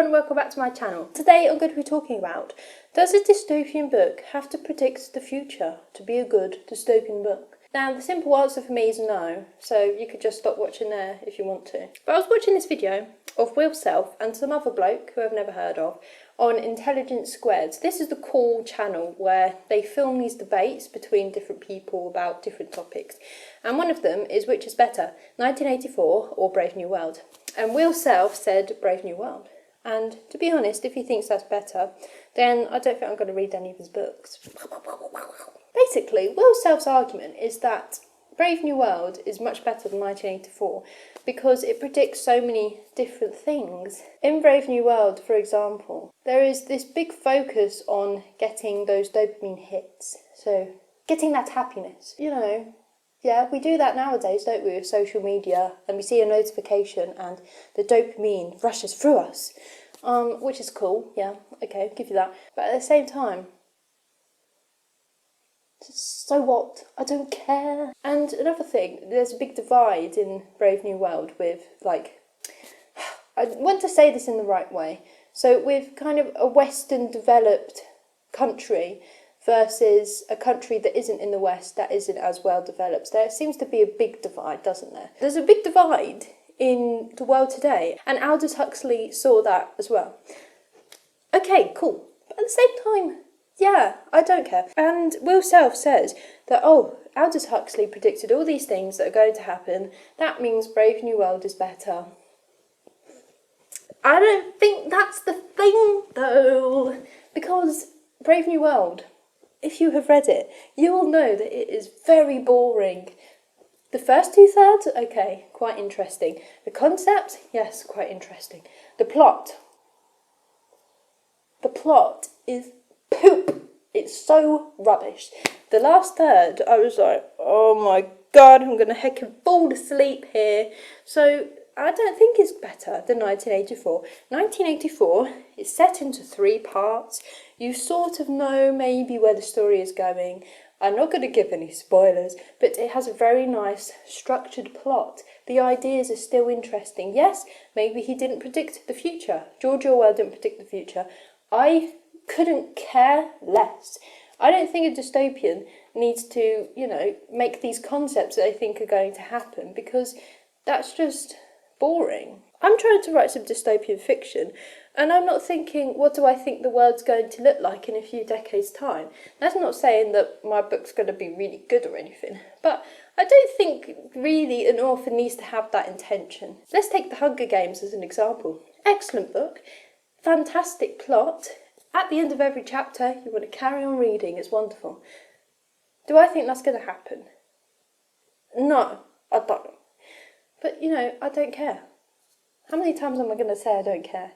everyone and welcome back to my channel. Today I'm going to be talking about, does a dystopian book have to predict the future to be a good dystopian book? Now the simple answer for me is no, so you could just stop watching there if you want to. But I was watching this video of Will Self and some other bloke who I've never heard of on Intelligence Squared. So this is the cool channel where they film these debates between different people about different topics. And one of them is which is better, 1984 or Brave New World? And Will Self said Brave New World. And to be honest, if he thinks that's better, then I don't think I'm going to read any of his books. Basically, Will Self's argument is that Brave New World is much better than 1984 because it predicts so many different things. In Brave New World, for example, there is this big focus on getting those dopamine hits. So, getting that happiness. You know, yeah, we do that nowadays, don't we, with social media, and we see a notification and the dopamine rushes through us, which is cool, yeah, okay, I'll give you that. But at the same time, so what? I don't care. And another thing, there's a big divide in Brave New World with, like, I want to say this in the right way, so with kind of a Western developed country versus a country that isn't in the West, that isn't as well developed. There seems to be a big divide, doesn't there? There's a big divide in the world today, and Aldous Huxley saw that as well. Okay, cool. But at the same time, yeah, I don't care. And Will Self says that, oh, Aldous Huxley predicted all these things that are going to happen. That means Brave New World is better. I don't think that's the thing, though, because Brave New World, if you have read it, you will know that it is very boring. The first 2/3, okay, quite interesting. The concept, yes, quite interesting. The plot is poop. It's so rubbish. The last third, I was like, oh my god, I'm going to heckin' fall asleep here. So I don't think it's better than 1984. 1984 is set into 3 parts. You sort of know maybe where the story is going. I'm not going to give any spoilers, but it has a very nice structured plot. The ideas are still interesting. Yes, maybe he didn't predict the future. George Orwell didn't predict the future. I couldn't care less. I don't think a dystopian needs to, you know, make these concepts that they think are going to happen, because that's just boring. I'm trying to write some dystopian fiction, and I'm not thinking, what do I think the world's going to look like in a few decades' time? That's not saying that my book's going to be really good or anything, but I don't think really an author needs to have that intention. Let's take The Hunger Games as an example. Excellent book, fantastic plot. At the end of every chapter, you want to carry on reading, it's wonderful. Do I think that's going to happen? No, I don't. But, you know, I don't care. How many times am I going to say I don't care?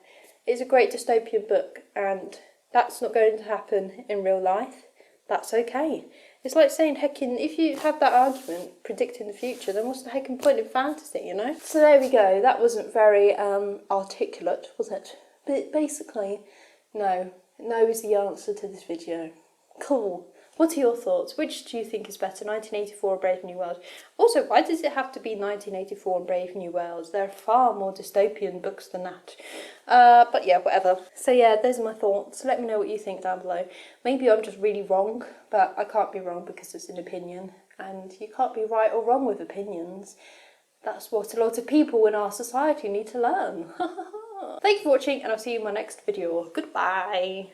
It's a great dystopian book, and that's not going to happen in real life. That's okay. It's like saying, heckin', if you have that argument predicting the future, then what's the heckin' point in fantasy, you know? So there we go. That wasn't very articulate, was it? But basically, no. No is the answer to this video. Cool. What are your thoughts? Which do you think is better, 1984 or Brave New World? Also, why does it have to be 1984 and Brave New World? There are far more dystopian books than that. But yeah, whatever. So yeah, those are my thoughts. Let me know what you think down below. Maybe I'm just really wrong, but I can't be wrong because it's an opinion. And you can't be right or wrong with opinions. That's what a lot of people in our society need to learn. Thank you for watching, and I'll see you in my next video. Goodbye.